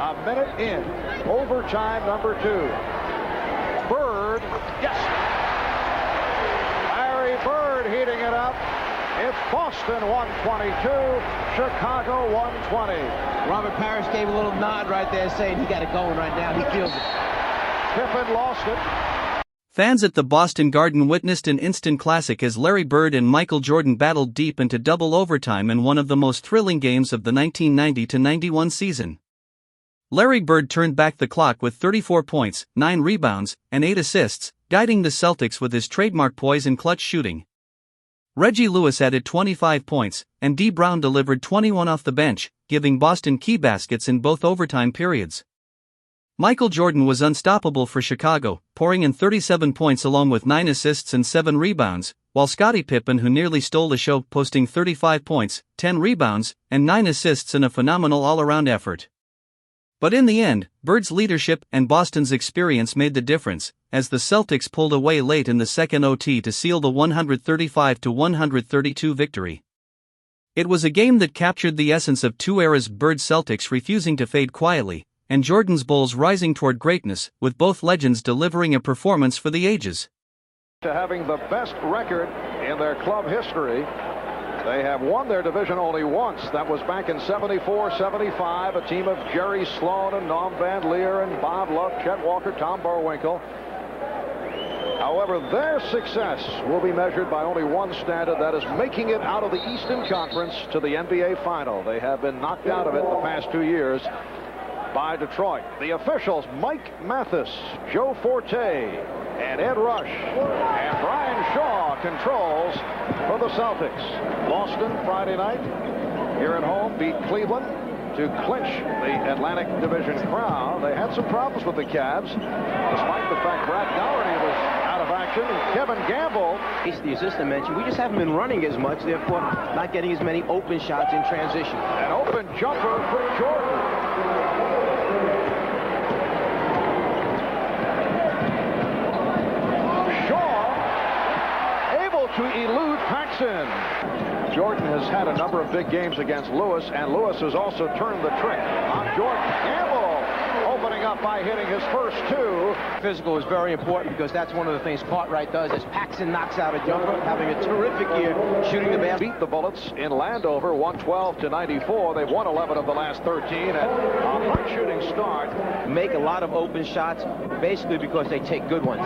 A minute in, overtime number 2. Bird, yes! Larry Bird heating it up. It's Boston 122, Chicago 120. Robert Parrish gave a little nod right there saying he got it going right now. He feels it. Pippen lost it. Fans at the Boston Garden witnessed an instant classic as Larry Bird and Michael Jordan battled deep into double overtime in one of the most thrilling games of the 1990-91 season. Larry Bird turned back the clock with 34 points, 9 rebounds, and 8 assists, guiding the Celtics with his trademark poise and clutch shooting. Reggie Lewis added 25 points, and D. Brown delivered 21 off the bench, giving Boston key baskets in both overtime periods. Michael Jordan was unstoppable for Chicago, pouring in 37 points along with 9 assists and 7 rebounds, while Scottie Pippen, who nearly stole the show, posting 35 points, 10 rebounds, and 9 assists in a phenomenal all-around effort. But in the end, Bird's leadership and Boston's experience made the difference, as the Celtics pulled away late in the second OT to seal the 135-132 victory. It was a game that captured the essence of two eras: Bird's Celtics refusing to fade quietly, and Jordan's Bulls rising toward greatness, with both legends delivering a performance for the ages. To having the best record in their club history, they have won their division only once. That was back in 74-75, a team of Jerry Sloan and Norm Van Leer and Bob Love, Chet Walker, Tom Burwinkle. However, their success will be measured by only one standard, that is making it out of the Eastern Conference to the NBA Final. They have been knocked out of it the past 2 years by Detroit. The officials: Mike Mathis, Joe Forte, and Ed Rush. And Brian Shaw controls for the Celtics. Boston Friday night here at home beat Cleveland to clinch the Atlantic Division crown. They had some problems with the Cavs, despite the fact Brad Dougherty was out of action, and Kevin Gamble. The assistant mentioned we just haven't been running as much, therefore not getting as many open shots in transition. An open jumper for Jordan. To elude Paxson. Jordan has had a number of big games against Lewis, and Lewis has also turned the trick on Jordan. Gamble opening up by hitting his first 2. Physical is very important because that's one of the things Cartwright does, as Paxson knocks out a jumper, having a terrific year shooting the basket. Beat the Bullets in Landover 112-94. They've won 11 of the last 13, and a hard shooting start. Make a lot of open shots, basically because they take good ones.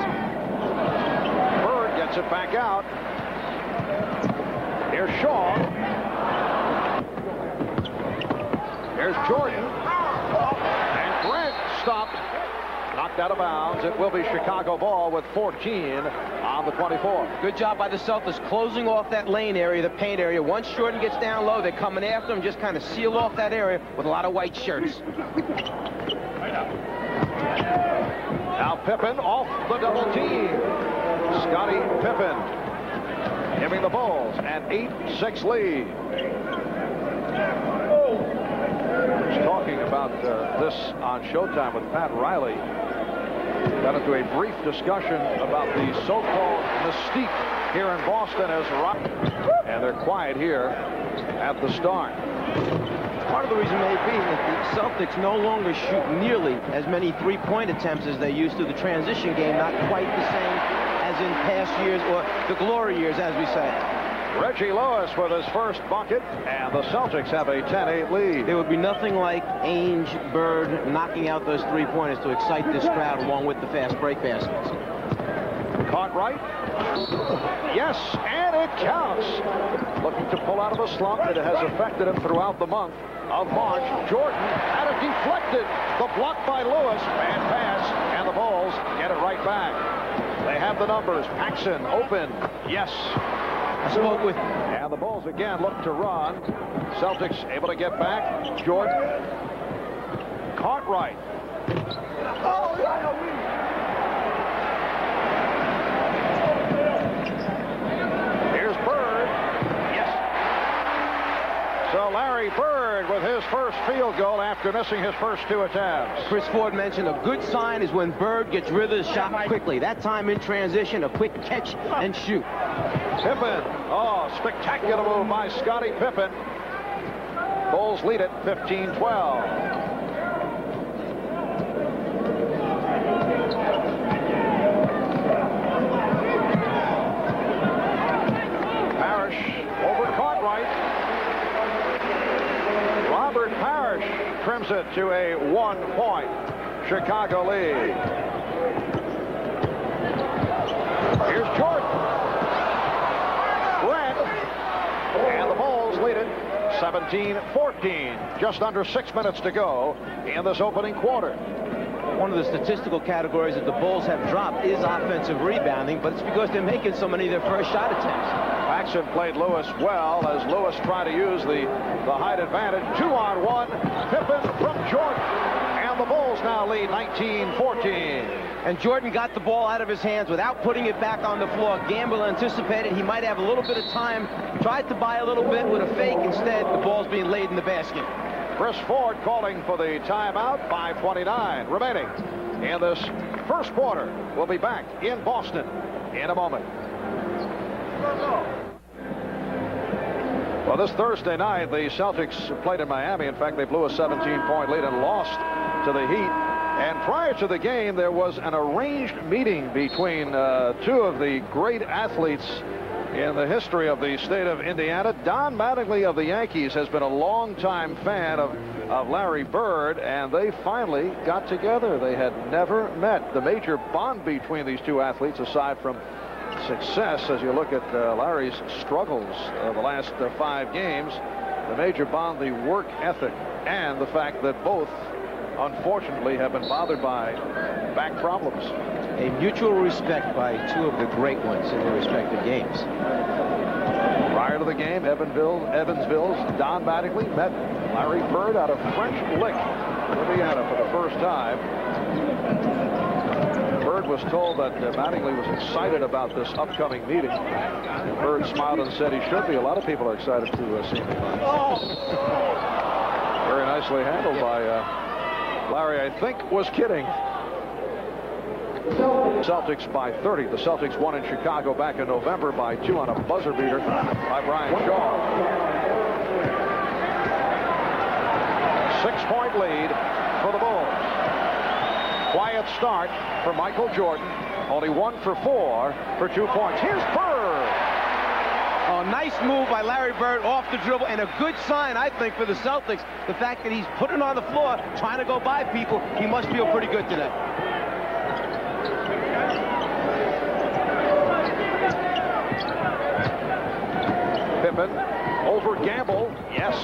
Bird gets it back out. Here's Shaw. Here's Jordan. And Grant stopped. Knocked out of bounds. It will be Chicago ball with 14 on the 24. Good job by the Celtics closing off that lane area, the paint area. Once Jordan gets down low, they're coming after him, just kind of seal off that area with a lot of white shirts. Now Pippen off the double team. Scottie Pippen giving the Bulls an 8-6 lead. I was talking about this on Showtime with Pat Riley. Got into a brief discussion about the so-called mystique here in Boston as rock, and they're quiet here at the start. Part of the reason may be that the Celtics no longer shoot nearly as many three-point attempts as they used to. The transition game not quite the same as in past years, or the glory years, as we say. Reggie Lewis with his first bucket, and the Celtics have a 10-8 lead. There would be nothing like Ainge, Bird knocking out those three-pointers to excite this crowd, along with the fast break baskets. Cartwright. Yes, and it counts. Looking to pull out of a slump that has affected him throughout the month of March. Jordan had it deflected. The block by Lewis. Bad pass, and the Bulls get it right back. They have the numbers. Paxson open. Yes. I spoke with. And the Bulls again look to run. Celtics able to get back. Jordan. Cartwright. Here's Bird. Yes. So Larry Bird with his first field goal after missing his first 2 attempts. Chris Ford mentioned a good sign is when Bird gets rid of the shot quickly. That time in transition, a quick catch and shoot. Pippen. Oh, spectacular move by Scottie Pippen. Bulls lead it 15-12. moves it to a 1-point Chicago lead. Here's Jordan. Red. And the Bulls lead it 17-14. Just under 6 minutes to go in this opening quarter. One of the statistical categories that the Bulls have dropped is offensive rebounding, but it's because they're making so many of their first shot attempts. Paxson played Lewis well as Lewis tried to use the height advantage. 2-on-1. Pippen from Jordan. And the Bulls now lead 19-14. And Jordan got the ball out of his hands without putting it back on the floor. Gamble anticipated he might have a little bit of time. Tried to buy a little bit with a fake. Instead, the ball's being laid in the basket. Chris Ford calling for the timeout. 5:29 remaining in this first quarter. We'll be back in Boston in a moment. Well, this Thursday night, the Celtics played in Miami. In fact, they blew a 17-point lead and lost to the Heat. And prior to the game, there was an arranged meeting between two of the great athletes in the history of the state of Indiana. Don Mattingly of the Yankees has been a longtime fan of Larry Bird, and they finally got together. They had never met. The major bond between these two athletes, aside from success, as you look at Larry's struggles the last 5 games, the major bond, the work ethic, and the fact that both, unfortunately, have been bothered by back problems. A mutual respect by two of the great ones in their respective games. Prior to the game, Evansville's Don Mattingly met Larry Bird out of French Lick, Indiana, for the first time. Bird was told that Mattingly was excited about this upcoming meeting. Bird smiled and said he should be. A lot of people are excited to see him. Very nicely handled by Larry, I think, was kidding. Celtics by 30. The Celtics won in Chicago back in November by 2 on a buzzer beater by Brian Shaw. 6-point lead for the Bulls. Quiet start for Michael Jordan. Only 1 for 4 for 2 points. Here's Bird. Oh, nice move by Larry Bird off the dribble, and a good sign, I think, for the Celtics. The fact that he's putting on the floor, trying to go by people. He must feel pretty good today. Pippen over Gamble. Yes.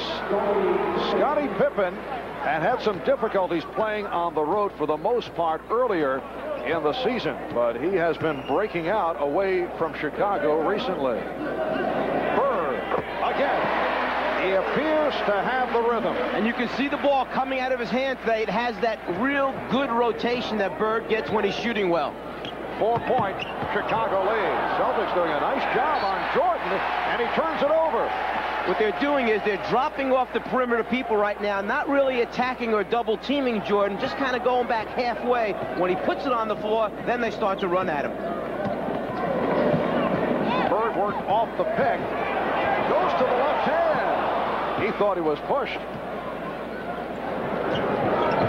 Scottie Pippen had some difficulties playing on the road for the most part earlier in the season, but he has been breaking out away from Chicago recently. Bird again. He appears to have the rhythm. And you can see the ball coming out of his hand today. It has that real good rotation that Bird gets when he's shooting well. 4-point Chicago lead. Celtics doing a nice job on Jordan, and he turns it over. What they're doing is they're dropping off the perimeter people right now, not really attacking or double teaming Jordan, just kind of going back halfway. When he puts it on the floor, then they start to run at him. Bird worked off the pick. Goes to the left hand. He thought he was pushed.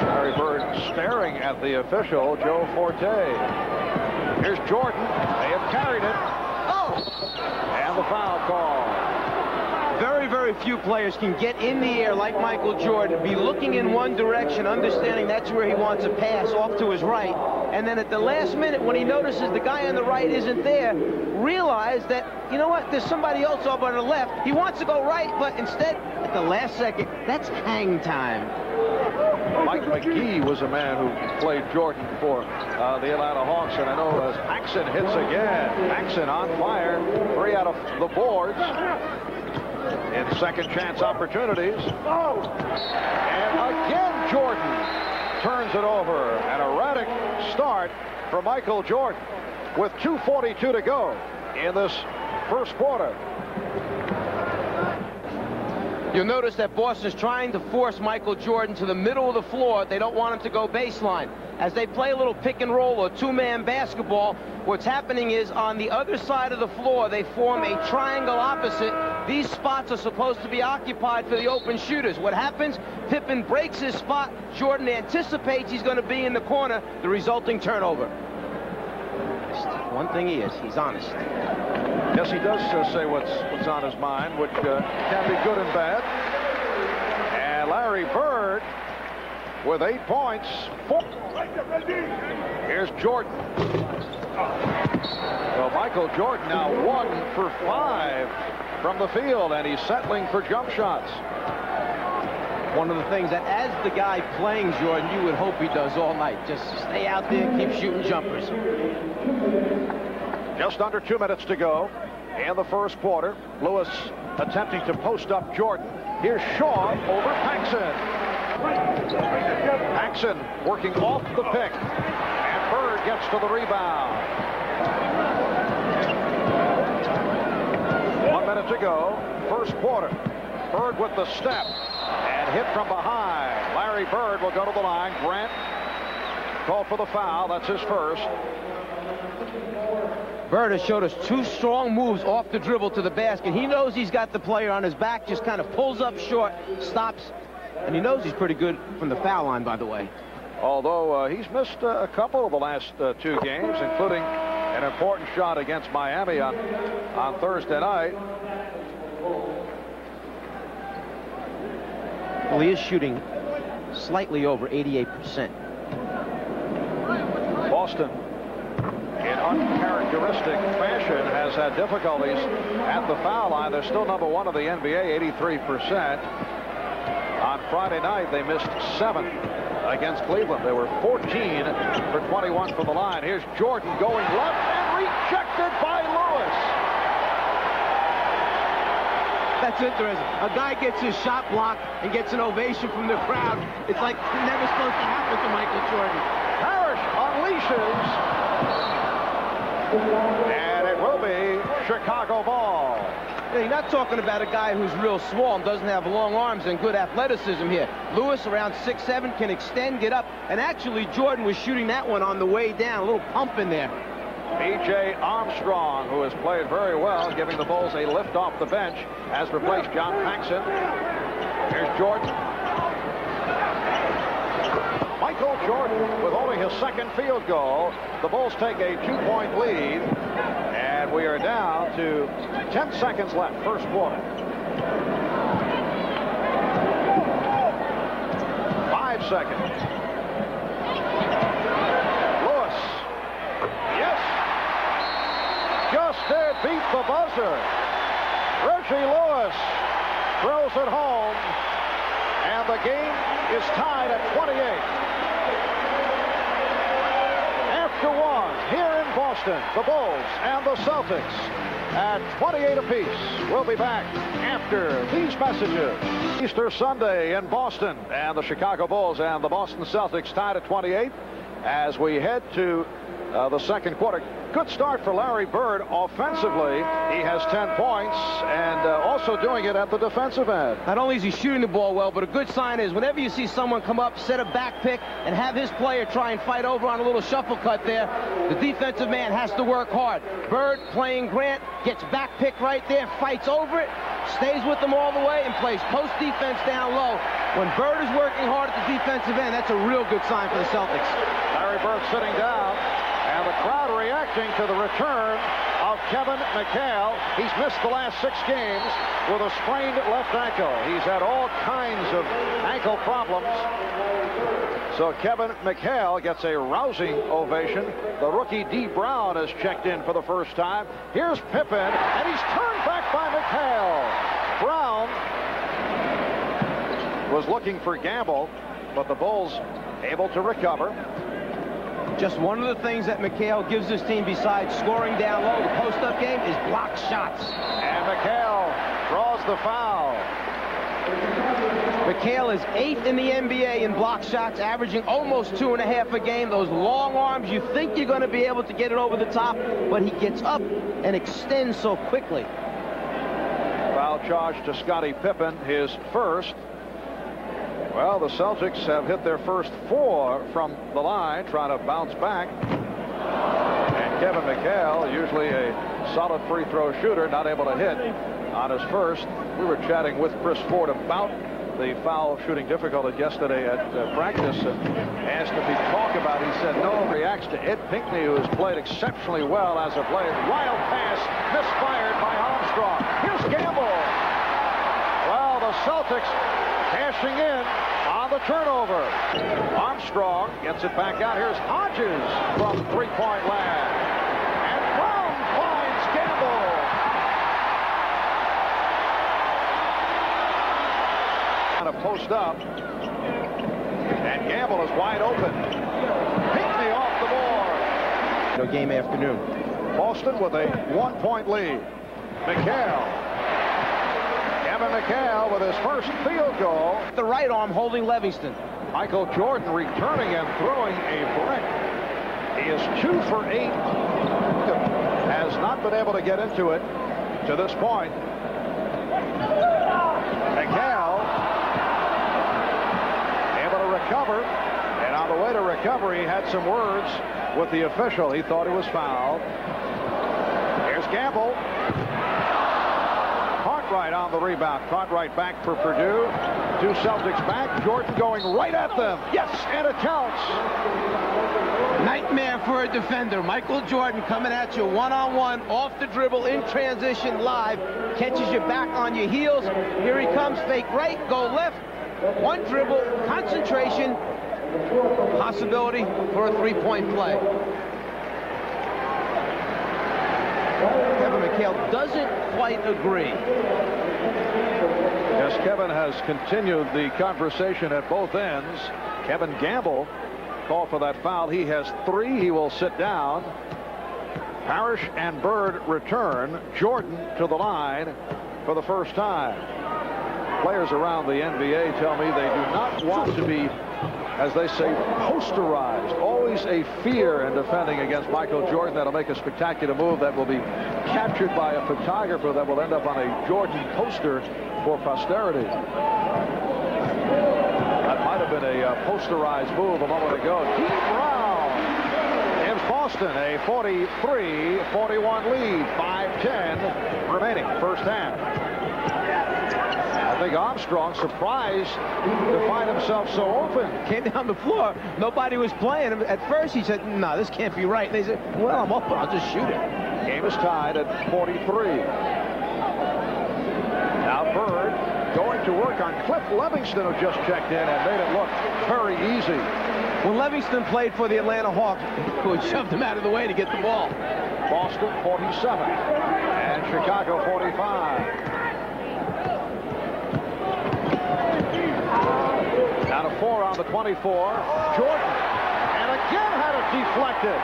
Larry Bird staring at the official, Joe Forte. Here's Jordan. They have carried it. Oh! And the foul call. Very, very few players can get in the air like Michael Jordan, be looking in one direction, understanding that's where he wants to pass off to his right, and then at the last minute when he notices the guy on the right isn't there, realize that, you know what, there's somebody else over on the left. He wants to go right, but instead, at the last second, that's hang time. Mike McGee was a man who played Jordan for the Atlanta Hawks, and I know as Paxson hits again. Paxson on fire, 3 out of the boards in second chance opportunities. And again Jordan turns it over. An erratic start for Michael Jordan with 2:42 to go in this first quarter. You'll notice that Boston's trying to force Michael Jordan to the middle of the floor. They don't want him to go baseline. As they play a little pick and roll or two-man basketball, what's happening is on the other side of the floor, they form a triangle opposite. These spots are supposed to be occupied for the open shooters. What happens? Pippen breaks his spot. Jordan anticipates he's going to be in the corner, the resulting turnover. One thing he is, he's honest. Yes, he does say what's on his mind, which can be good and bad. And Larry Bird with 8 points. 4. Here's Jordan. So Michael Jordan now 1 for 5 from the field, and he's settling for jump shots. One of the things that as the guy playing Jordan, you would hope he does all night. Just stay out there and keep shooting jumpers. Just under 2 minutes to go in the first quarter. Lewis attempting to post up Jordan. Here's Shaw over Paxson. Paxson working off the pick. And Bird gets to the rebound. 1 minute to go. First quarter. Bird with the step. And hit from behind. Larry Bird will go to the line. Grant called for the foul. That's his first. Bird has showed us 2 strong moves off the dribble to the basket. He knows he's got the player on his back, just kind of pulls up short, stops, and he knows he's pretty good from the foul line, by the way. Although he's missed a couple of the last 2 games, including an important shot against Miami on Thursday night. Well, he is shooting slightly over 88%. Boston, in uncharacteristic fashion, has had difficulties at the foul line. They're still number 1 of the NBA, 83%. On Friday night, they missed 7 against Cleveland. They were 14 for 21 from the line. Here's Jordan going left and rejected by Lewis. That's interesting. A guy gets his shot blocked and gets an ovation from the crowd. It's like never supposed to happen to Michael Jordan. Parrish unleashes. And it will be Chicago ball. You're not talking about a guy who's real small and doesn't have long arms and good athleticism here. Lewis, around 6'7", can extend, get up. And actually, Jordan was shooting that one on the way down. A little pump in there. B.J. Armstrong, who has played very well, giving the Bulls a lift off the bench, has replaced John Paxson. Here's Jordan. Michael Jordan with only his second field goal. The Bulls take a 2-point lead, and we are down to 10 seconds left, first quarter. 5 seconds. Lewis. Yes. Just did beat the buzzer. Reggie Lewis throws it home, and the game is tied at 28. After 1, here in Boston, the Bulls and the Celtics at 28 apiece. We'll be back after these messages. Easter Sunday in Boston, and the Chicago Bulls and the Boston Celtics tied at 28 as we head to the second quarter. Good start for Larry Bird offensively. He has 10 points and also doing it at the defensive end. Not only is he shooting the ball well, but a good sign is whenever you see someone come up, set a back pick, and have his player try and fight over on a little shuffle cut there, the defensive man has to work hard. Bird playing Grant, gets back pick right there, fights over it, stays with them all the way, and plays post defense down low. When Bird is working hard at the defensive end, that's a real good sign for the Celtics. Larry Bird sitting down. And the crowd reacting to the return of Kevin McHale. He's missed the last 6 games with a sprained left ankle. He's had all kinds of ankle problems. So Kevin McHale gets a rousing ovation. The rookie D. Brown has checked in for the first time. Here's Pippen, and he's turned back by McHale. Brown was looking for Gamble, but the Bulls able to recover. Just one of the things that McHale gives this team besides scoring down low, the post-up game, is block shots. And McHale draws the foul. McHale is 8th in the NBA in block shots, averaging almost 2.5 a game. Those long arms, you think you're going to be able to get it over the top, but he gets up and extends so quickly. Foul charge to Scottie Pippen, his first. Well, the Celtics have hit their first 4 from the line, trying to bounce back. And Kevin McHale, usually a solid free throw shooter, not able to hit on his first. We were chatting with Chris Ford about the foul shooting difficulty yesterday at practice and asked if he'd talk about it. He said no, reacts to Ed Pinckney, who has played exceptionally well as of late. Wild pass, misfired by Armstrong. Here's Gamble. Well, the Celtics cash crashing in on the turnover. Armstrong gets it back out. Here's Hodges from three-point land. And Brown finds Gamble. Kind of post up. And Gamble is wide open. Pinckney off the board. Game afternoon. Boston with a 1-point lead. McHale. Kevin McHale with his first field goal. The right arm holding Livingston. Michael Jordan returning and throwing a brick. He is 2 for 8. Has not been able to get into it to this point. McHale able to recover. And on the way to recovery, he had some words with the official. He thought he was fouled. Here's Gamble. Cartwright on the rebound. Cartwright back for Purdue. 2 Celtics back. Jordan going right at them. Yes, and it counts. Nightmare for a defender. Michael Jordan coming at you one-on-one, off the dribble, in transition, live. Catches you back on your heels. Here he comes, fake right, go left. One dribble, concentration, possibility for a three-point play. Kevin McHale doesn't quite agree. Yes, Kevin has continued the conversation at both ends. Kevin Gamble called for that foul. He has 3. He will sit down. Parrish and Bird return. Jordan to the line for the first time. Players around the NBA tell me they do not want to be, as they say, posterized. Always a fear in defending against Michael Jordan. That'll make a spectacular move that will be captured by a photographer that will end up on a Jordan poster for posterity. That might have been a posterized move a moment ago. Dean Brown gives Boston a 43-41 lead. 5:10 remaining first half. I think Armstrong surprised to find himself so open. Came down the floor. Nobody was playing him. At first he said, no, this can't be right. And they said, well, I'm open. I'll just shoot it. Game is tied at 43. Now Bird going to work on Cliff Livingston, who just checked in and made it look very easy. When Livingston played for the Atlanta Hawks, who had shoved him out of the way to get the ball. Boston 47 and Chicago 45. Down to 4 on the 24. Jordan. And again had it deflected.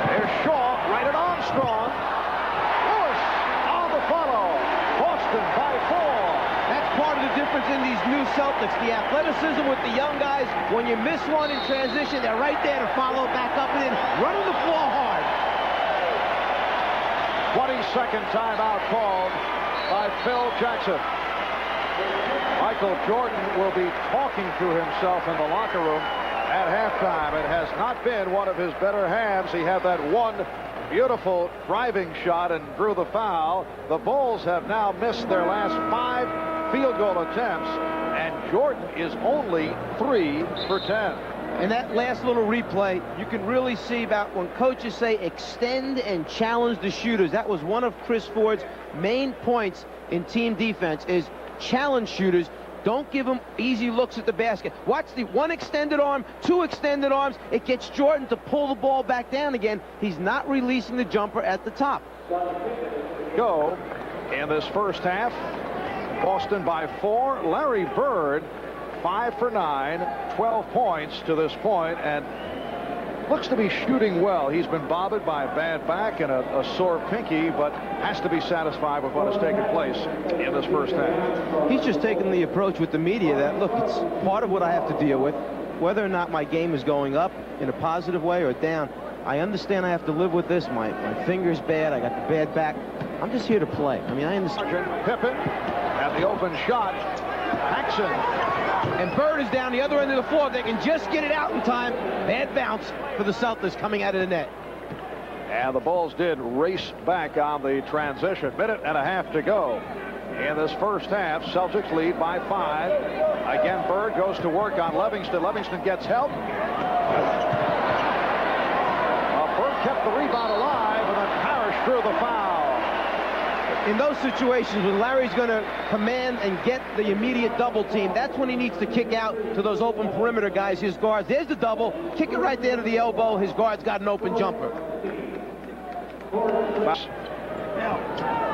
There's Shaw right at Armstrong. Lewis on the follow. Boston by 4. That's part of the difference in these new Celtics. The athleticism with the young guys. When you miss one in transition, they're right there to follow back up and in, running the floor hard. 22nd timeout called by Phil Jackson. Michael Jordan will be talking to himself in the locker room at halftime. It has not been one of his better halves. He had that one beautiful driving shot and drew the foul. The Bulls have now missed their last 5 field goal attempts, and Jordan is only 3 for 10. In that last little replay, you can really see about when coaches say extend and challenge the shooters. That was one of Chris Ford's main points in team defense, is challenge shooters. Don't give them easy looks at the basket. Watch the 1 extended arm, 2 extended arms. It gets Jordan to pull the ball back down again. He's not releasing the jumper at the top. Go in this first half. Boston by 4. Larry Bird 5 for 9, 12 points to this point, and looks to be shooting well. He's been bothered by a bad back and a sore pinky, but has to be satisfied with what has taken place in this first half. He's just taking the approach with the media that, look, it's part of what I have to deal with. Whether or not my game is going up in a positive way or down, I understand I have to live with this. My finger's bad. I got the bad back. I'm just here to play. I mean, I understand. Pippen at the open shot. Paxson. And Bird is down the other end of the floor. They can just get it out in time. Bad bounce for the Celtics coming out of the net. And the Bulls did race back on the transition. 1.5 minutes to go in this first half. Celtics lead by 5. Again, Bird goes to work on Livingston. Livingston gets help. Bird kept the rebound alive, and then Parrish drew the foul. The In those situations when Larry's going to command and get the immediate double team, that's when he needs to kick out to those open perimeter guys, his guards. There's the double. Kick it right there to the elbow. His guard's got an open jumper.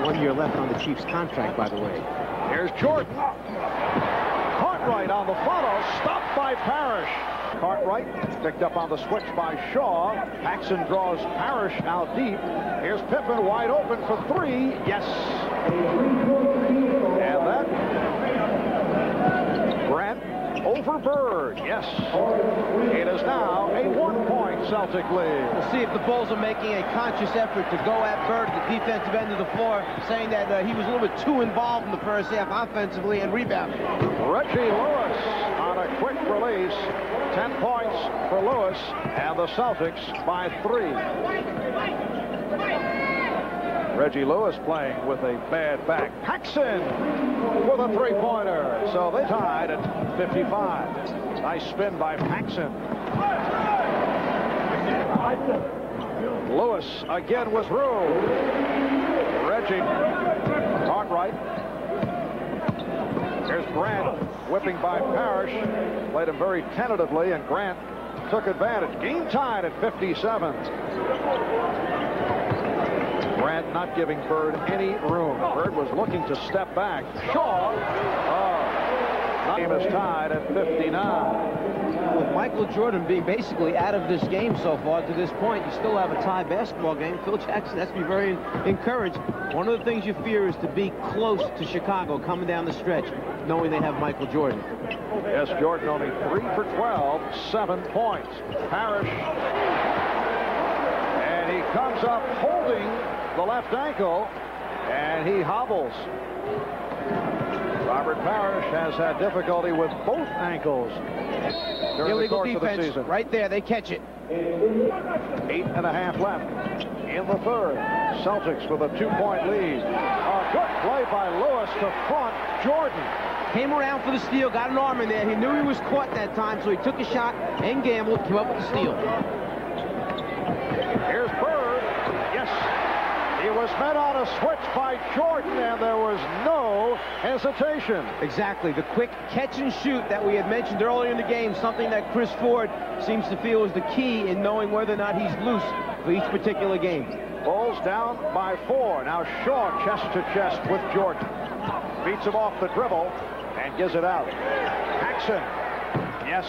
1 year left on the Chiefs' contract, by the way. Here's Jordan. Cartwright on the follow. Stopped by Parrish. Cartwright picked up on the switch by Shaw. Paxson draws Parrish out deep. Here's Pippen wide open for three. Yes. And that Grant over Bird. Yes. It is now a 1-point Celtic lead. We'll see if the Bulls are making a conscious effort to go at Bird at the defensive end of the floor, saying that he was a little bit too involved in the first half offensively and rebounding. Reggie Lewis on a quick release. 10 points for Lewis, and the Celtics by 3. Reggie Lewis playing with a bad back. Paxson with a three-pointer. So they tied at 55. Nice spin by Paxson. Lewis again with room. Reggie. Cartwright. Here's Grant whipping by Parrish. Played him very tentatively, and Grant took advantage. Game tied at 57. Grant not giving Bird any room. Bird was looking to step back. Shaw. Game is tied at 59. With Michael Jordan being basically out of this game so far to this point, you still have a tie basketball game. Phil Jackson has to be very encouraged. One of the things you fear is to be close to Chicago coming down the stretch, knowing they have Michael Jordan. Yes, Jordan only 3 for 12, 7 points. Parrish. And he comes up holding the left ankle, and he hobbles. Robert Parrish has had difficulty with both ankles during the course of the season. Right there, they catch it. 8.5 left in the third. Celtics with a 2-point lead. A good play by Lewis to front Jordan. Came around for the steal, got an arm in there. He knew he was caught that time, so he took a shot and gambled, came up with the steal. Here's Bird. Yes. He was met on a switch by Jordan, and there was no hesitation. Exactly. The quick catch and shoot that we had mentioned earlier in the game, something that Chris Ford seems to feel is the key in knowing whether or not he's loose for each particular game. Bulls down by 4. Now Shaw chest to chest with Jordan. Beats him off the dribble and gives it out. Paxson. Yes.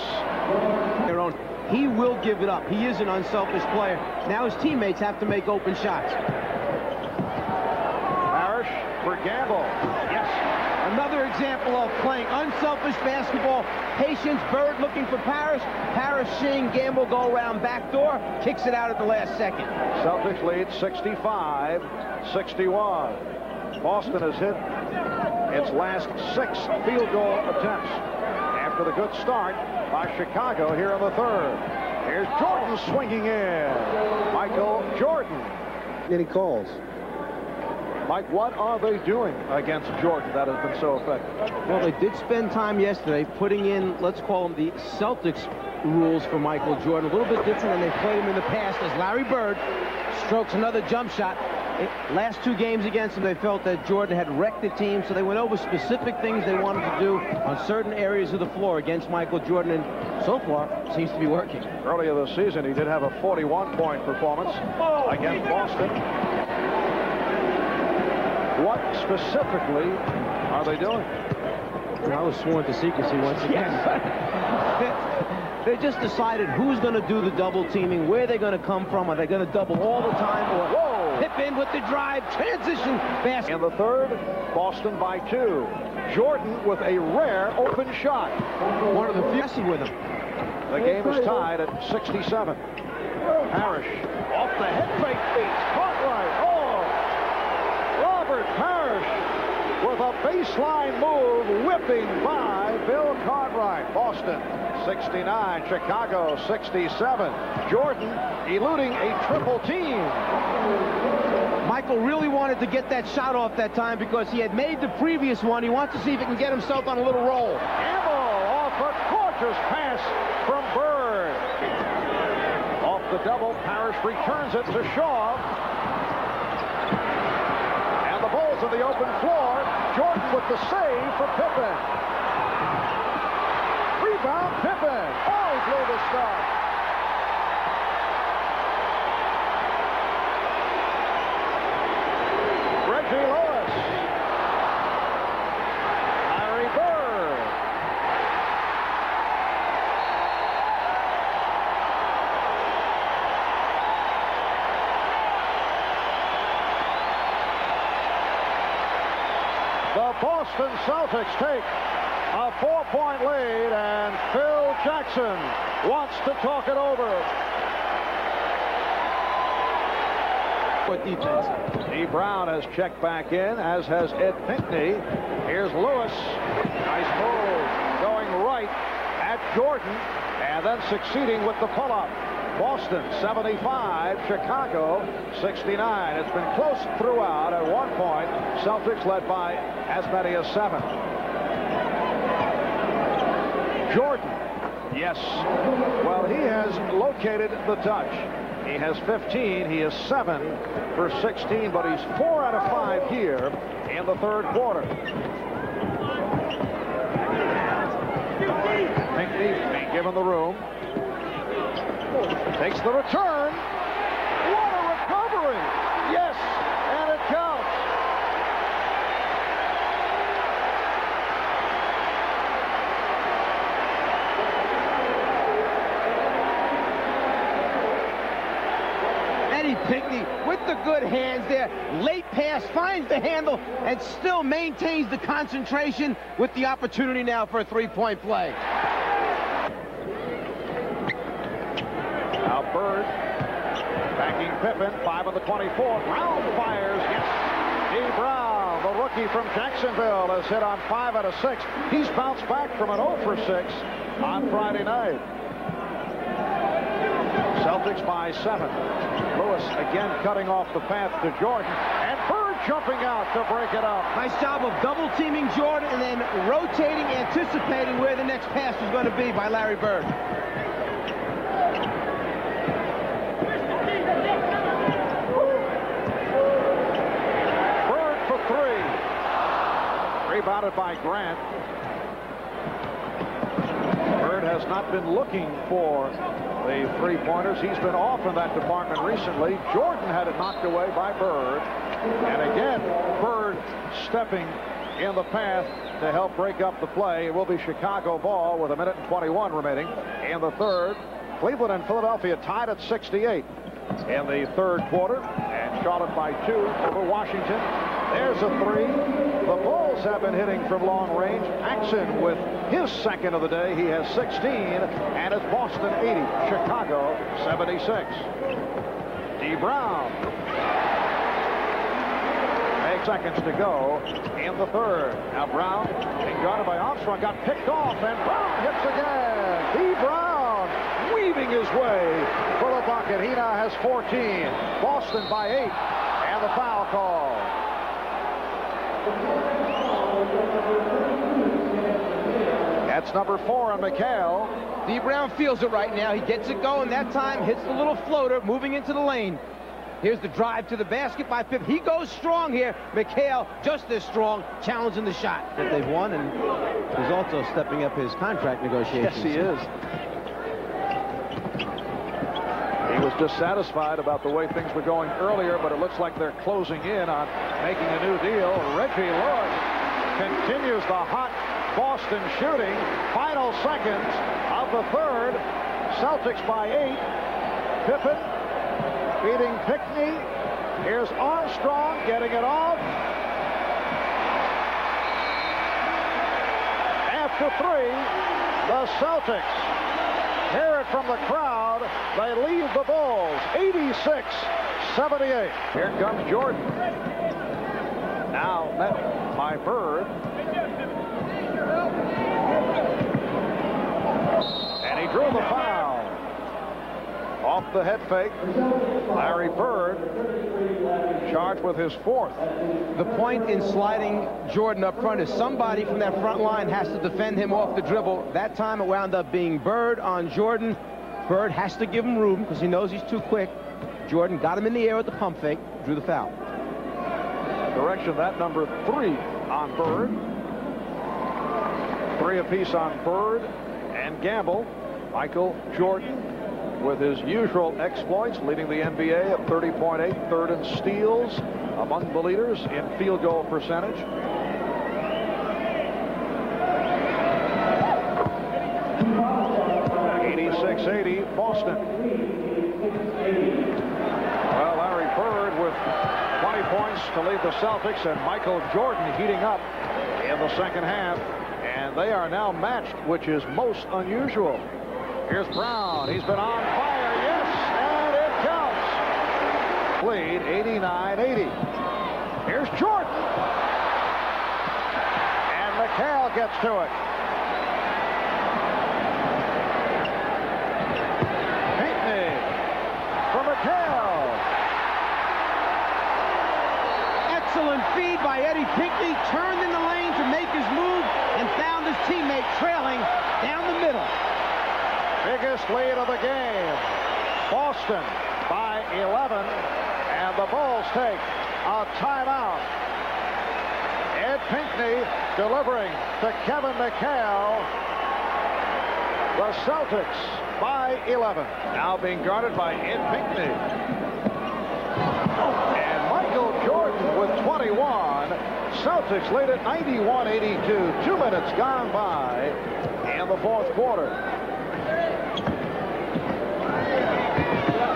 Their own. He will give it up. He is an unselfish player. Now his teammates have to make open shots. Parrish for Gamble. Yes. Another example of playing unselfish basketball. Patience. Bird looking for Parrish. Parrish seeing Gamble go around backdoor. Kicks it out at the last second. Celtics lead 65-61. Boston has hit its last 6 field goal attempts after the good start by Chicago here in the third. Here's Jordan swinging in. Michael Jordan. Any calls? Mike, what are they doing against Jordan that has been so effective? Well, they did spend time yesterday putting in, let's call them the Celtics rules for Michael Jordan. A little bit different than they played him in the past, as Larry Bird strokes another jump shot. Last 2 games against him, they felt that Jordan had wrecked the team, so they went over specific things they wanted to do on certain areas of the floor against Michael Jordan, and so far, seems to be working. Earlier this season, he did have a 41-point performance against Boston. What specifically are they doing? I was sworn to secrecy once again. They just decided who's going to do the double teaming, where they're going to come from. Are they going to double all the time, or Pippen with the drive, transition basket? In the third, Boston by 2. Jordan with a rare open shot. One of the few with him. The game is tied at 67. Parrish off the head fake beats. Cartwright. Oh! Robert Parrish with a baseline move, whipping by Bill Cartwright. Boston 69, Chicago 67. Jordan eluding a triple team. Michael really wanted to get that shot off that time because he had made the previous one. He wants to see if he can get himself on a little roll. Gamble off a gorgeous pass from Bird. Off the double, Parrish returns it to Shaw. And the Bulls balls in the open floor. Jordan with the save for Pippen. Rebound, Pippen. Oh, he blew the start. Reggie Lewis. Larry Bird. The Boston Celtics take a 4-point lead, and Phil Jackson wants to talk it over. What defense? Dee Brown has checked back in, as has Ed Pinckney. Here's Lewis. Nice move. Going right at Jordan, and then succeeding with the pull-up. Boston 75, Chicago 69. It's been close throughout. At one point, Celtics led by as many as 7. Jordan, yes. Well, he has located the touch. He has 15. He is 7 for 16, but he's 4 out of 5 here in the third quarter. Pinckney being given the room. Takes the return. What a recovery! Yes, and it counts. Eddie Pinckney with the good hands there. Late pass, finds the handle, and still maintains the concentration with the opportunity now for a three-point play. Now Bird backing Pippen, 5 of the 24. Brown fires, yes. Dee Brown, the rookie from Jacksonville, has hit on 5 out of 6. He's bounced back from an 0 for 6 on Friday night. Celtics by 7. Lewis again cutting off the path to Jordan, and Bird jumping out to break it up. Nice job of double-teaming Jordan and then rotating, anticipating where the next pass was going to be by Larry Bird. Bird for 3. Rebounded by Grant. Bird has not been looking for the three-pointers. He's been off in that department recently. Jordan had it knocked away by Bird. And again, Bird stepping in the path to help break up the play. It will be Chicago ball with 1:21 remaining in the third. Cleveland and Philadelphia tied at 68 in the third quarter. And Charlotte by 2 over Washington. There's a 3. The Bulls have been hitting from long range. Axon with his second of the day. He has 16, and it's Boston 80, Chicago 76. Dee Brown. 8 seconds to go in the third. Now Brown being guarded by Armstrong, got picked off, and Brown hits again. Dee Brown weaving his way for the bucket. He now has 14. Boston by 8, and the foul call. That's number 4 on McHale. Dee Brown feels it right now. He gets it going that time, hits the little floater, moving into the lane. Here's the drive to the basket by Pip. He goes strong here. McHale just as strong, challenging the shot. That they've won, and he's also stepping up his contract negotiations. Yes, he is. He was dissatisfied about the way things were going earlier, but it looks like they're closing in on making a new deal. Reggie Lewis continues the hot Boston shooting. Final seconds of the third. Celtics by 8. Pippen beating Pinckney. Here's Armstrong getting it off. After 3, the Celtics hear it from the crowd. They lead the Bulls 86-78. Here comes Jordan. Now met by Bird. And he drew the foul. Off the head fake. Larry Bird charged with his 4th. The point in sliding Jordan up front is somebody from that front line has to defend him off the dribble. That time it wound up being Bird on Jordan. Bird has to give him room because he knows he's too quick. Jordan got him in the air with the pump fake, drew the foul. direction. That number 3 on Bird. 3 apiece on Bird and Gamble. Michael Jordan with his usual exploits, leading the NBA at 30.8, third in steals, among the leaders in field goal percentage. .86-80 Boston. Well, Larry Bird with 20 points to lead the Celtics, and Michael Jordan heating up in the second half. And they are now matched, which is most unusual. Here's Brown. He's been on fire. Yes, and it counts. Lead 89-80. Here's Jordan. And McHale gets to it. Pinckney for McHale. Excellent feed by Eddie Pinckney. Turned in the lane to make his move and found his teammate trailing down the middle. Biggest lead of the game. Boston by 11, and the Bulls take a timeout. Ed Pinckney delivering to Kevin McHale. The Celtics by 11. Now being guarded by Ed Pinckney. And Michael Jordan with 21. Celtics lead at 91-82. 2 minutes gone by in the fourth quarter.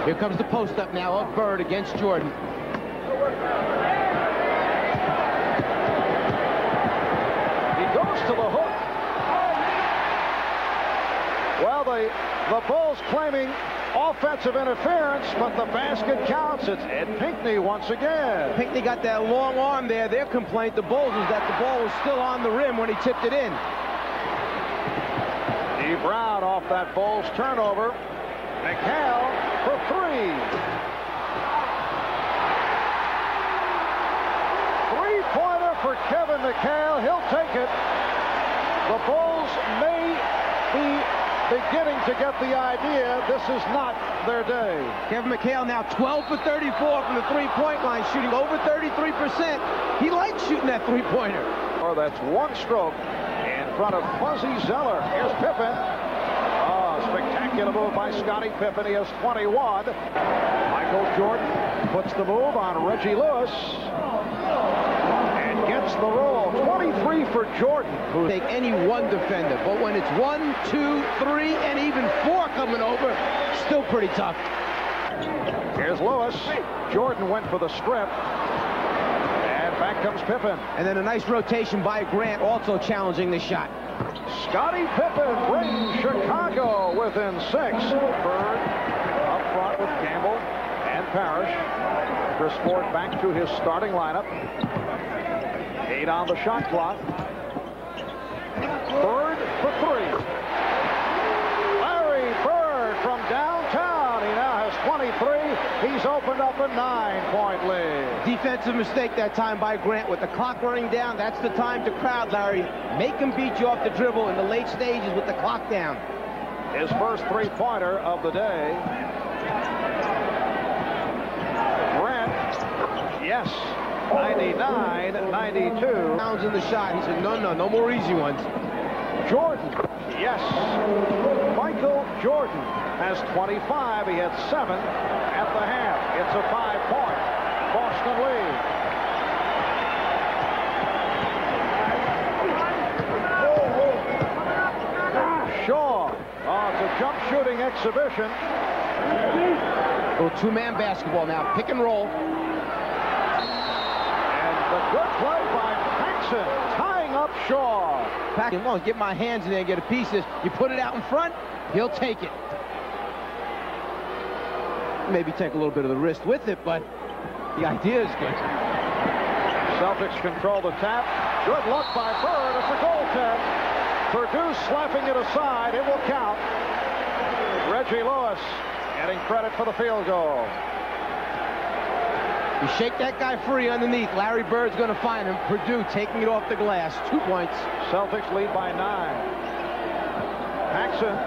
Here comes the post-up now of Bird against Jordan. He goes to the hook. Well, the Bulls claiming offensive interference, but the basket counts. It's Ed Pinckney once again. Pinckney got that long arm there. Their complaint, the Bulls, is that the ball was still on the rim when he tipped it in. D. Brown off that Bulls turnover. McHale for 3. 3-pointer for Kevin McHale. He'll take it. The Bulls may be beginning to get the idea this is not their day. Kevin McHale now 12 for 34 from the three-point line, shooting over 33%. He likes shooting that three-pointer. Or that's one stroke in front of Fuzzy Zeller. Here's Pippen. Spectacular move by Scottie Pippen. He has 21. Michael Jordan puts the move on Reggie Lewis and gets the roll. 23 for Jordan. Take any one defender, but when it's 1, 2, 3, and even 4 coming over, still pretty tough. Here's Lewis. Jordan went for the strip. And back comes Pippen. And then a nice rotation by Grant, also challenging the shot. Scottie Pippen brings Chicago within 6. Bird up front with Gamble and Parrish. Chris Ford back to his starting lineup. 8 on the shot clock. Bird for 3. Larry Bird from downtown. He now has 23. He's opened up a 9-point lead. Defensive mistake that time by Grant. With the clock running down, that's the time to crowd, Larry. Make him beat you off the dribble in the late stages with the clock down. His first three-pointer of the day. Grant, yes, 99-92. Pounds in the shot. He said, no more easy ones. Jordan, yes. Michael Jordan has 25. He had 7 at the half. It's a 5-point Boston lead. Shaw. Oh, it's a jump shooting exhibition. Little two-man basketball now. Pick and roll. And the good play by Paxson, tying up Shaw. Paxson, well, get my hands in there and get a piece of this. You put it out in front, he'll take it. Maybe take a little bit of the wrist with it, but the idea is good. Celtics control the tap. Good look by Bird. It's a goaltend. Purdue slapping it aside. It will count. Reggie Lewis getting credit for the field goal. You shake that guy free underneath. Larry Bird's going to find him. Purdue taking it off the glass. 2 points. Celtics lead by 9. Paxson.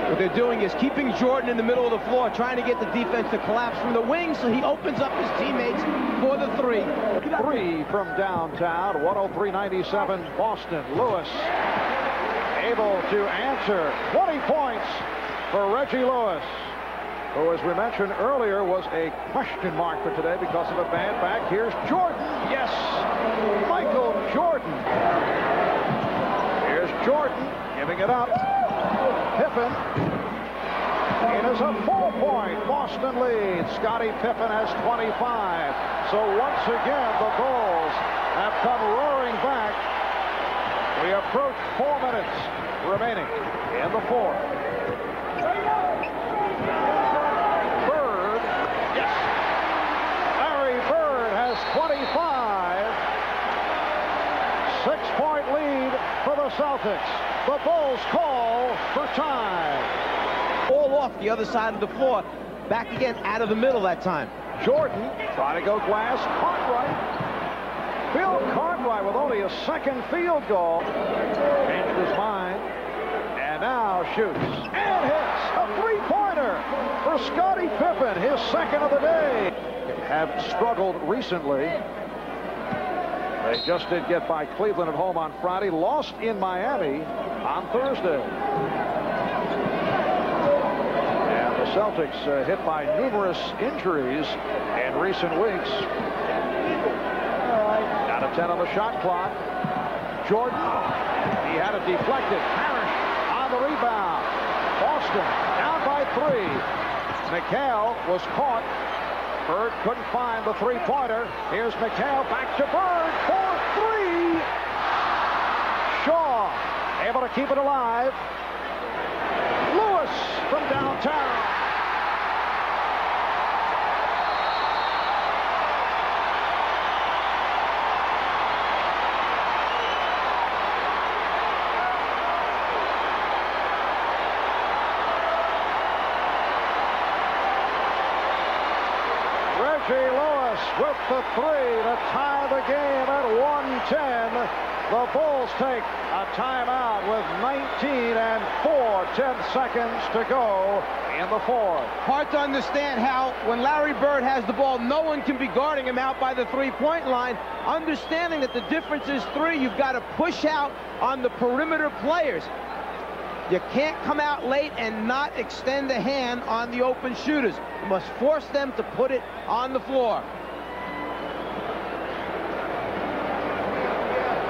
What they're doing is keeping Jordan in the middle of the floor, trying to get the defense to collapse from the wing so he opens up his teammates for the three. Three from downtown, 103-97 Boston. Lewis able to answer. 20 points for Reggie Lewis, who, as we mentioned earlier, was a question mark for today because of a bad back. Here's Jordan. Yes, Michael Jordan. Here's Jordan giving it up. Pippen. It is a 4-point Boston lead. Scottie Pippen has 25. So once again, the Bulls have come roaring back. We approach 4 minutes remaining in the fourth. Bird. Yes. Larry Bird has 25. 6-point lead for the Celtics. The Bulls call for time. All off the other side of the floor. Back again out of the middle that time. Jordan trying to go glass. Cartwright. Bill Cartwright with only a second field goal. Changed his mind. And now shoots. And hits a three-pointer for Scottie Pippen. His second of the day. Have struggled recently. They just did get by Cleveland at home on Friday. Lost in Miami on Thursday. And the Celtics hit by numerous injuries in recent weeks. Down to 10 on the shot clock. Jordan. He had it deflected. Parrish on the rebound. Boston down by 3. McHale was caught. Bird couldn't find the three-pointer. Here's McHale back to Bird for 3. Shaw able to keep it alive. Lewis from downtown. Reggie Lewis with the 3 to tie the game at 110. The Bulls take a timeout with 19 and 4/10 seconds to go in the fourth. Hard to understand how, when Larry Bird has the ball, no one can be guarding him out by the three-point line. Understanding that the difference is 3, you've got to push out on the perimeter players. You can't come out late and not extend a hand on the open shooters. You must force them to put it on the floor.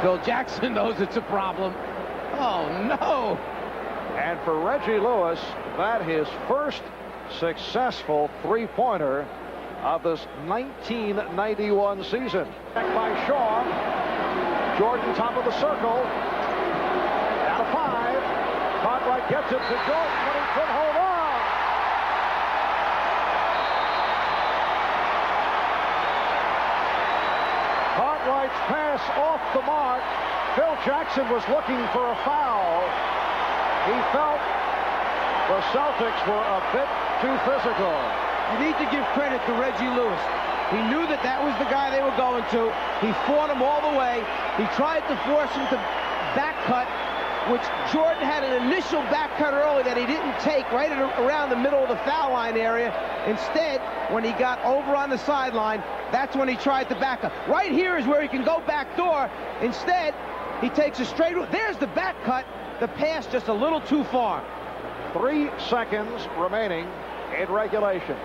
Phil Jackson knows it's a problem. Oh, no. And for Reggie Lewis, that his first successful three-pointer of this 1991 season. Back by Shaw. Jordan top of the circle. Down to 5. Cartwright gets it to Jordan, but he couldn't hold on. Cartwright's pass off the mark. Phil Jackson was looking for a foul. He felt the Celtics were a bit too physical. You need to give credit to Reggie Lewis. He knew that that was the guy they were going to. He fought him all the way. He tried to force him to back cut, which Jordan had an initial back cut early that he didn't take right around the middle of the foul line area. Instead, when he got over on the sideline, that's when he tried to back up. Right here is where he can go back door. Instead, he takes a straight. There's the back cut. The pass just a little too far. 3 seconds remaining in regulation.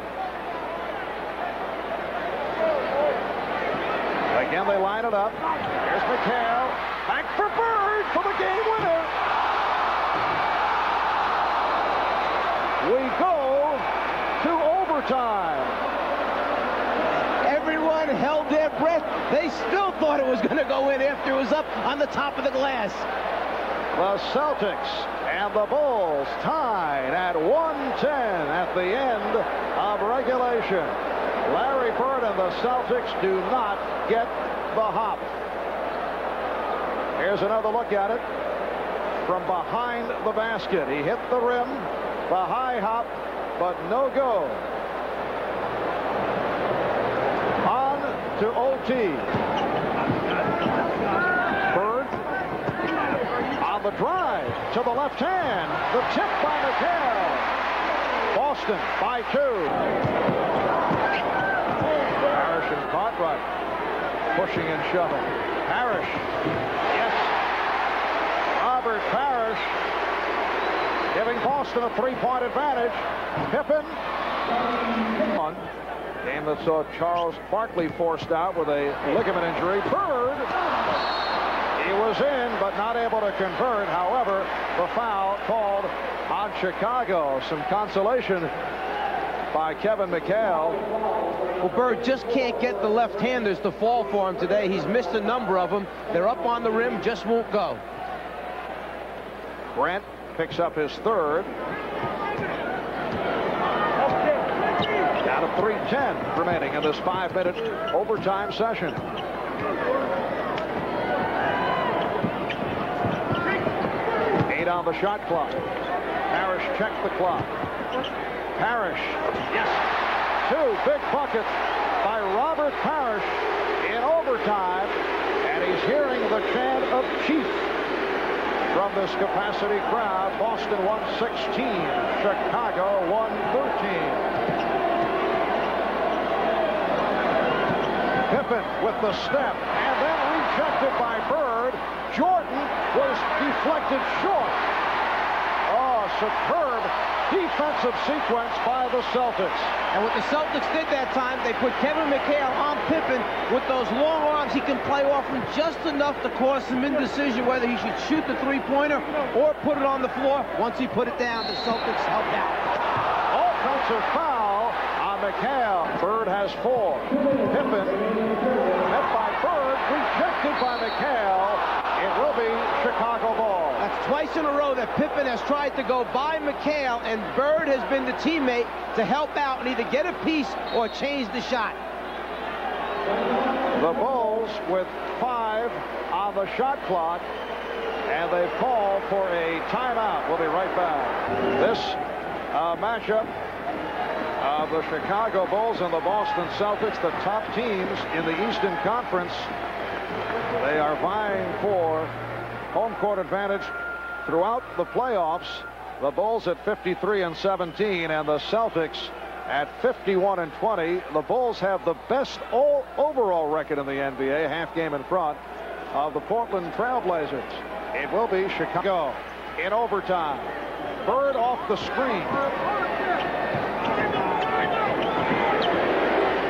Again, they line it up. Here's McHale. Back for Bird for the game winner. We go to overtime. Everyone held their breath. They still thought it was going to go in after it was up on the top of the glass. The Celtics and the Bulls tied at 110 at the end of regulation. Larry Bird and the Celtics do not get the hop. Here's another look at it from behind the basket. He hit the rim, the high hop, but no go. On to OT. Bird on the drive. to the left hand. The tip by McHale. Boston by 2. Parrish and Cartwright pushing and shoving. Parrish. Yes. Robert Parrish giving Boston a 3-point advantage. Pippen. Game that saw Charles Barkley forced out with a ligament injury. Bird. He was in, but not able to convert. However, the foul called on Chicago. Some consolation by Kevin McHale. Well, Bird just can't get the left-handers to fall for him today. He's missed a number of them. They're up on the rim, just won't go. Brent picks up his third. Down to 3:10 remaining in this 5-minute overtime session. On the shot clock. Parrish checked the clock. Parrish, yes, 2 big buckets by Robert Parrish in overtime, and he's hearing the chant of Chief from this capacity crowd. Boston 116, Chicago 113. Pippen with the step, and then rejected by Bird. Jordan was deflected short. Oh, superb defensive sequence by the Celtics. And what the Celtics did that time, they put Kevin McHale on Pippen with those long arms. He can play off him just enough to cause some indecision whether he should shoot the 3-pointer or put it on the floor. Once he put it down, the Celtics helped out. Offensive foul on McHale. Bird has 4. Pippen met by Bird, rejected by McHale. It will be Chicago ball. That's twice in a row that Pippen has tried to go by McHale, and Bird has been the teammate to help out and either get a piece or change the shot. The Bulls with 5 on the shot clock, and they've called for a timeout. We'll be right back. This matchup of the Chicago Bulls and the Boston Celtics, the top teams in the Eastern Conference. They are vying for home court advantage throughout the playoffs. The Bulls at 53-17 and the Celtics at 51-20. The Bulls have the best overall record in the NBA, half game in front of the Portland Trailblazers. It will be Chicago in overtime. Bird off the screen.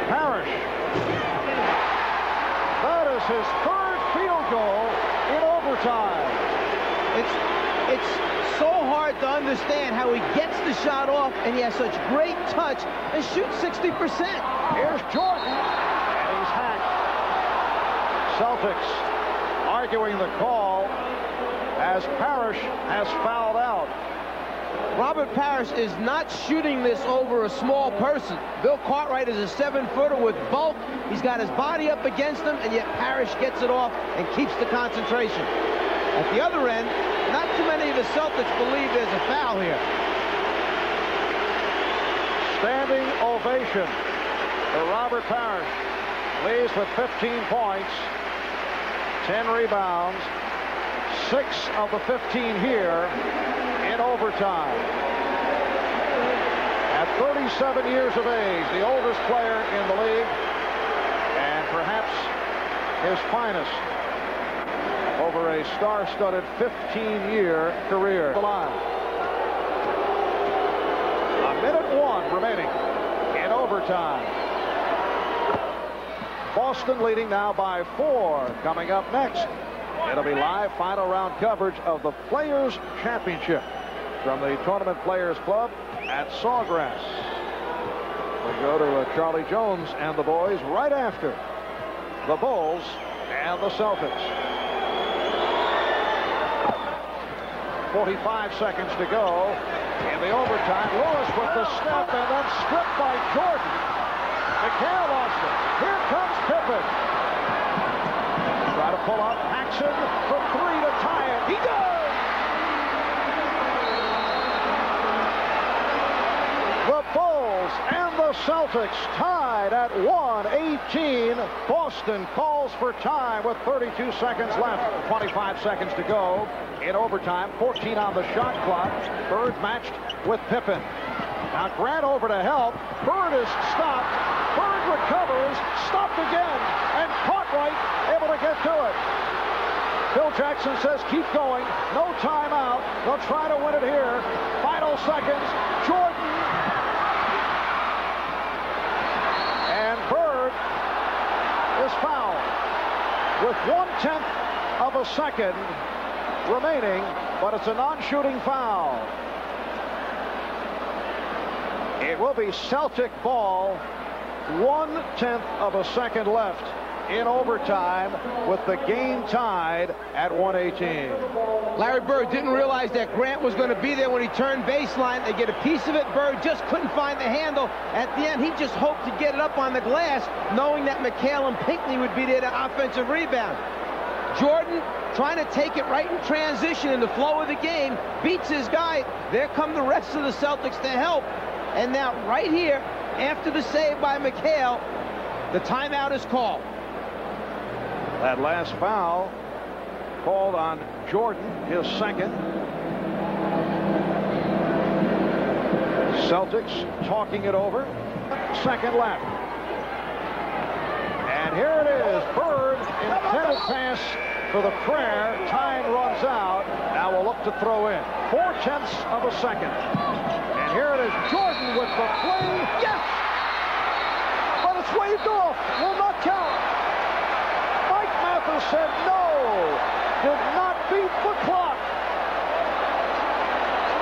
Parrish. That is his third field goal in overtime. It's so hard to understand how he gets the shot off and he has such great touch and shoots 60%. Here's Jordan, and he's hacked. Celtics arguing the call as Parrish has fouled out. Robert Parrish is not shooting this over a small person. Bill Cartwright is a 7-footer with bulk. He's got his body up against him, and yet Parrish gets it off and keeps the concentration. At the other end, not too many of the Celtics believe there's a foul here. Standing ovation for Robert Parrish. Leads with 15 points, 10 rebounds, 6 of the 15 here in overtime. At 37 years of age, the oldest player in the league, and perhaps his finest over a star-studded 15-year career. A minute 1 remaining in overtime. Boston leading now by 4. Coming up next, it'll be live final round coverage of the Players Championship from the Tournament Players Club at Sawgrass. We go to Charlie Jones and the boys right after the Bulls and the Celtics. 45 seconds to go in the overtime. Lewis with the step and then stripped by Jordan. McHale lost it. Here comes Pippen. Try to pull up Paxson for 3 to tie it. He does! The Bulls and the Celtics tied at 1:18. Boston calls for time with 32 seconds left. 25 seconds to go in overtime. 14 on the shot clock. Bird matched with Pippen. Now Grant over to help. Bird is stopped. Bird recovers. Stopped again. And caught right. Able to get to it. Phil Jackson says keep going. No timeout. They'll try to win it here. Final seconds. Jordan. And Bird is fouled with 1/10 of a second remaining, but it's a non-shooting foul. It will be Celtic ball. 1/10 of a second left in overtime with the game tied at 1:18. Larry Bird didn't realize that Grant was going to be there when he turned baseline. They get a piece of it. Bird just couldn't find the handle. At the end, he just hoped to get it up on the glass, knowing that McHale and Pinckney would be there to offensive rebound. Jordan trying to take it right in transition in the flow of the game, beats his guy. There come the rest of the Celtics to help. And now right here, after the save by McHale, the timeout is called. That last foul called on Jordan, his second. Celtics talking it over. Second left. And here it is. Bird intended pass for the prayer. Time runs out. Now we'll look to throw in. 4/10 of a second. And here it is. Jordan with the fling. Yes! But it's waved off. Will not count. Mike Mathis said no. Did not beat the clock.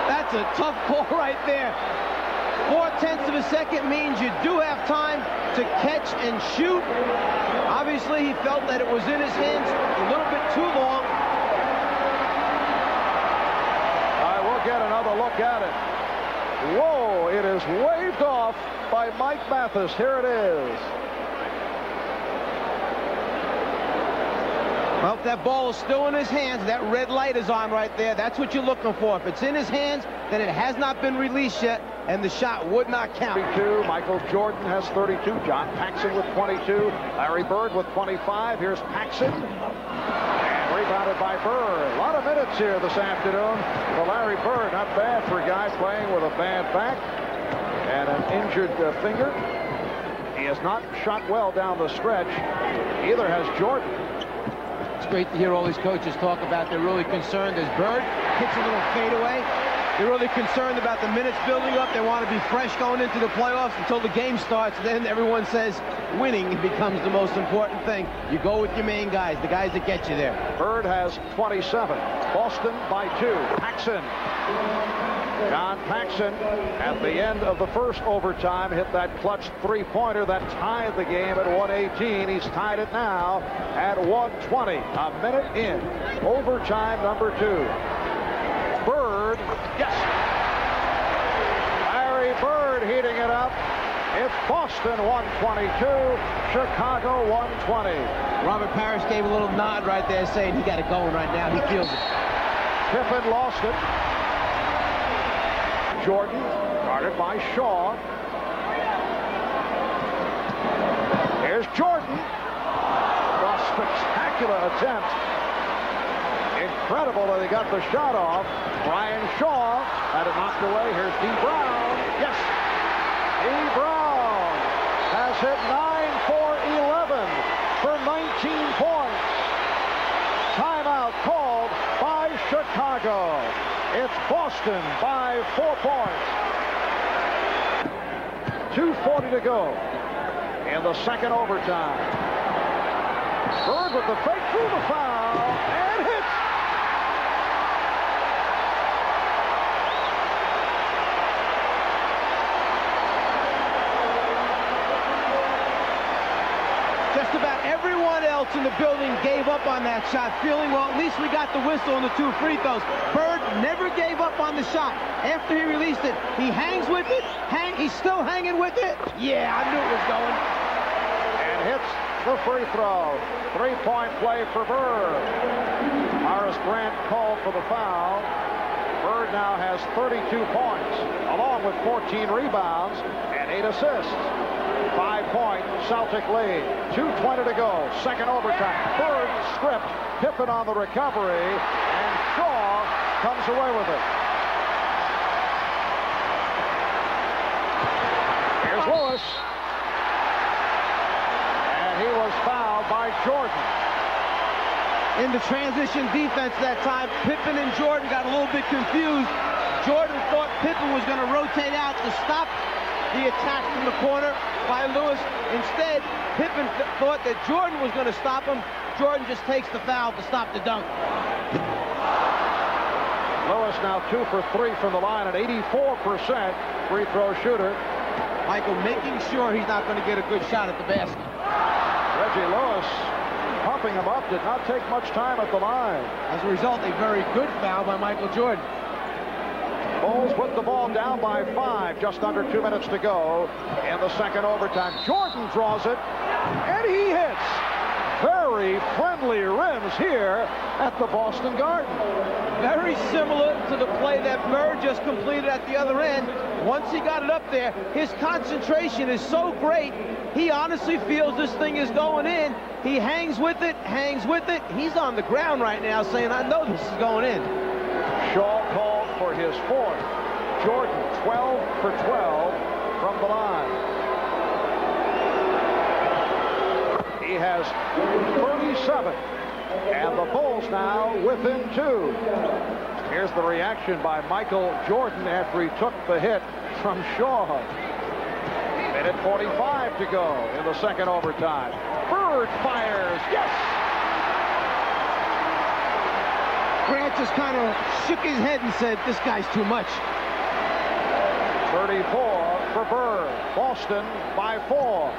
That's a tough call right there. 4/10 of a second means you do have time to catch and shoot. Obviously, he felt that it was in his hands a little bit too long. All right, we'll get another look at it. Whoa, it is waved off by Mike Mathis. Here it is. Well, if that ball is still in his hands, that red light is on right there. That's what you're looking for. If it's in his hands, then it has not been released yet, and the shot would not count. 32. Michael Jordan has 32. John Paxson with 22. Larry Bird with 25. Here's Paxson. And rebounded by Bird. A lot of minutes here this afternoon for Larry Bird. Not bad for a guy playing with a bad back and an injured finger. He has not shot well down the stretch. Either has Jordan. It's great to hear all these coaches talk about they're really concerned as Bird hits a little fadeaway. They're really concerned about the minutes building up. They want to be fresh going into the playoffs until the game starts. Then everyone says winning becomes the most important thing. You go with your main guys, the guys that get you there. Bird has 27. Boston by 2. Paxson. John Paxson at the end of the first overtime hit that clutch three-pointer that tied the game at 1:18. He's tied it now at 1:20. A minute in. Overtime number 2. Bird. Yes. Larry Bird heating it up. It's Boston 122. Chicago 120. Robert Parrish gave a little nod right there saying he got it going right now. He feels it. Pippen lost it. Jordan, guarded by Shaw. Here's Jordan. A spectacular attempt. Incredible that he got the shot off. Brian Shaw had it knocked away. Here's D. Brown. Yes. D. Brown has hit 9 for 11 for 19 points. Timeout called by Chicago. It's Boston by 4 points. 2:40 to go in the second overtime. Bird with the fake through the foul and hits. Just about everyone else in the building gave up on that shot, feeling, well, at least we got the whistle on the 2 free throws. Bird never gave up on the shot. After he released it, he hangs with it. He's still hanging with it. Yeah, I knew it was going. And hits the free throw. 3-point play for Bird. Horace Grant called for the foul. Bird now has 32 points, along with 14 rebounds and 8 assists. 5-point Celtic lead. 2:20 to go. Second overtime. Bird stripped. Pippen on the recovery, and Shaw comes away with it. Here's Lewis. And he was fouled by Jordan. In the transition defense that time, Pippen and Jordan got a little bit confused. Jordan thought Pippen was going to rotate out to stop the attack from the corner by Lewis. Instead, Pippen thought that Jordan was going to stop him. Jordan just takes the foul to stop the dunk. Lewis now 2 for 3 from the line, an 84% free throw shooter. Michael making sure he's not going to get a good shot at the basket. Reggie Lewis pumping him up, did not take much time at the line. As a result, a very good foul by Michael Jordan. Bulls put the ball down by 5, just under 2 minutes to go in the second overtime. Jordan draws it, and he hits. Very friendly rims here at the Boston Garden. Very similar to the play that Bird just completed at the other end. Once he got it up there, his concentration is so great, he honestly feels this thing is going in. He hangs with it, hangs with it. He's on the ground right now saying, I know this is going in. Shaw called for his 4th. Jordan 12 for 12 from the line. He has 37, and the Bulls now within 2. Here's the reaction by Michael Jordan after he took the hit from Shaw. Minute 45 to go in the second overtime. Bird fires. Yes! Grant just kind of shook his head and said, this guy's too much. 34 for Bird. Boston by 4.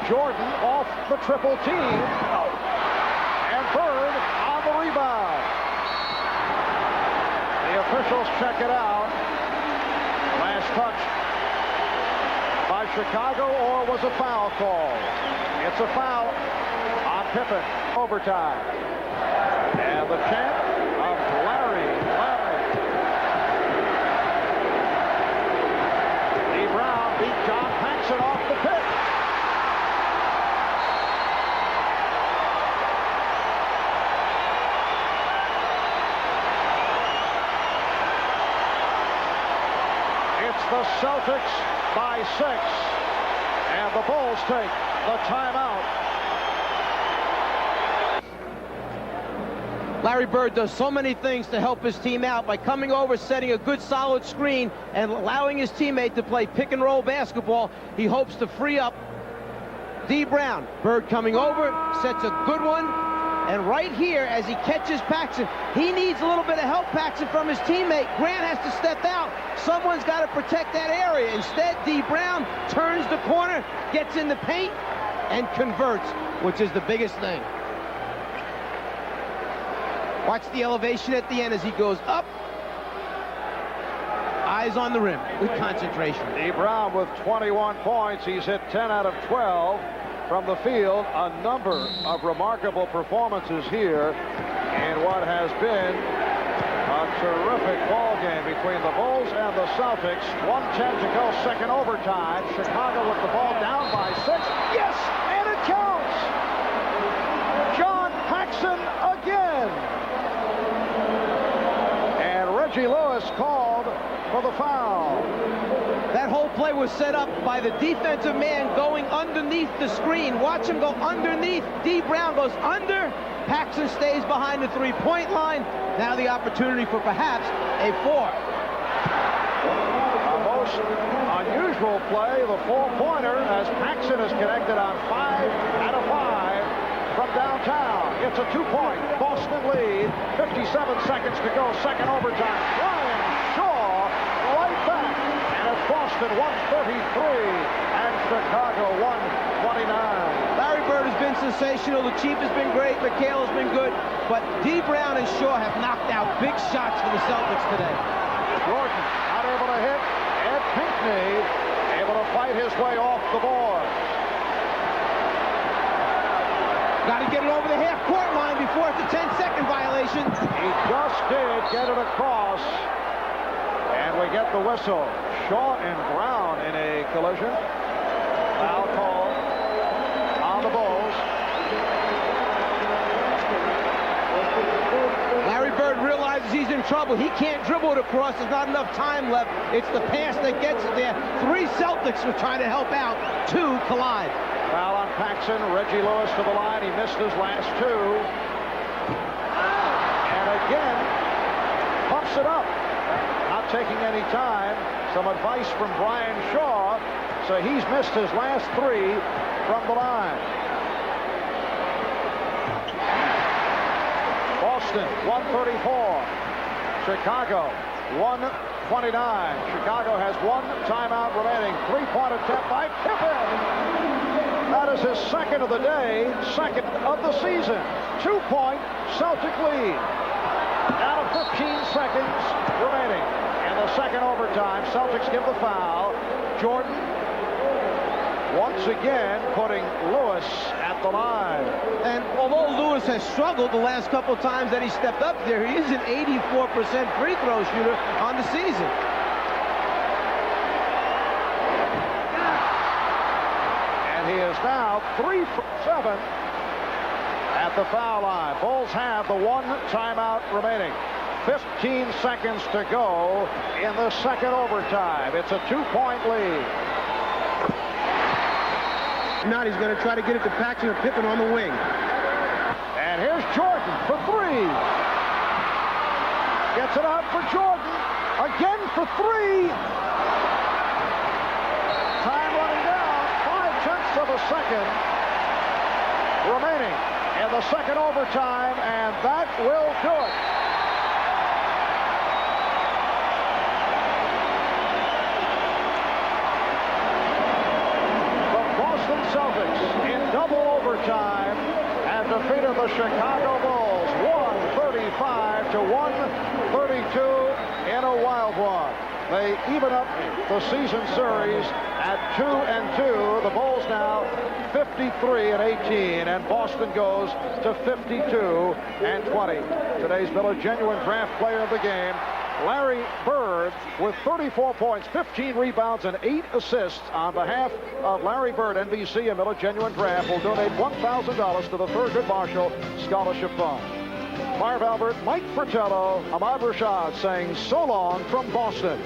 Jordan off the triple team. And Bird on the rebound. The officials check it out. Last touch by Chicago, or was a foul call? It's a foul on Pippen. Overtime. And the chant of Larry. Lee Brown beat John Paxson off the pitch. The Celtics by 6, and the Bulls take the timeout. Larry Bird does so many things to help his team out by coming over, setting a good solid screen, and allowing his teammate to play pick and roll basketball. He hopes to free up D. Brown. Bird coming over, sets a good one. And right here, as he catches Paxson, he needs a little bit of help, Paxson, from his teammate. Grant has to step out. Someone's got to protect that area. Instead, D. Brown turns the corner, gets in the paint, and converts, which is the biggest thing. Watch the elevation at the end as he goes up. Eyes on the rim with concentration. D. Brown with 21 points. He's hit 10 out of 12. From the field, a number of remarkable performances here in what has been a terrific ball game between the Bulls and the Celtics. 1:10 to go, second overtime. Chicago with the ball down by 6. Yes, and it counts. John Paxson again. And Reggie Lewis called for the foul. That whole play was set up by the defensive man going underneath the screen. Watch him go underneath. D. Brown goes under. Paxson stays behind the three-point line. Now the opportunity for perhaps a 4. A most unusual play, the 4-pointer, as Paxson is connected on 5 out of 5 from downtown. It's a 2-point Boston lead. 57 seconds to go, second overtime. Brian Shaw right back. Boston 133 and Chicago 129. Larry Bird has been sensational. The Chief has been great. McHale has been good. But D. Brown and Shaw have knocked out big shots for the Celtics today. Jordan not able to hit. Ed Pinckney able to fight his way off the board. Got to get it over the half-court line before it's a 10-second violation. He just did get it across. we get the whistle. Shaw and Brown in a collision. Foul call on the Bulls. Larry Bird realizes he's in trouble. He can't dribble it across. There's not enough time left. It's the pass that gets it there. 3 Celtics were trying to help out. 2 collide. Foul on Paxson. Reggie Lewis to the line. He missed his last 2. And again, pumps it up. Not taking any time. Some advice from Brian Shaw. So he's missed his last 3 from the line. Boston, 134. Chicago, 129. Chicago has 1 timeout remaining. 3-point attempt by Pippen. That is his second of the day, second of the season. 2-point Celtic lead. Out of 15 seconds remaining. In the second overtime, Celtics give the foul. Jordan once again putting Lewis at the line. And although Lewis has struggled the last couple of times that he stepped up there, he is an 84% free throw shooter on the season. And he is now 3 for 7 at the foul line. Bulls have the 1 timeout remaining. 15 seconds to go in the second overtime. It's a 2-point lead. Now he's going to try to get it to Paxson or Pippen on the wing. And here's Jordan for 3. Gets it out for Jordan. Again for 3. Time running down. 5/10 of a second remaining in the second overtime, and that will do it. Celtics in double overtime have defeated the Chicago Bulls 135 to 132 in a wild one. They even up the season series at 2-2. The Bulls now 53-18, and Boston goes to 52-20. Today's Miller Genuine Draft Player of the Game, Larry Bird, with 34 points, 15 rebounds, and 8 assists. On behalf of Larry Bird, NBC and Miller Genuine Draft will donate $1,000 to the Thurgood Marshall Scholarship Fund. Marv Albert, Mike Fratello, Ahmad Rashad saying so long from Boston.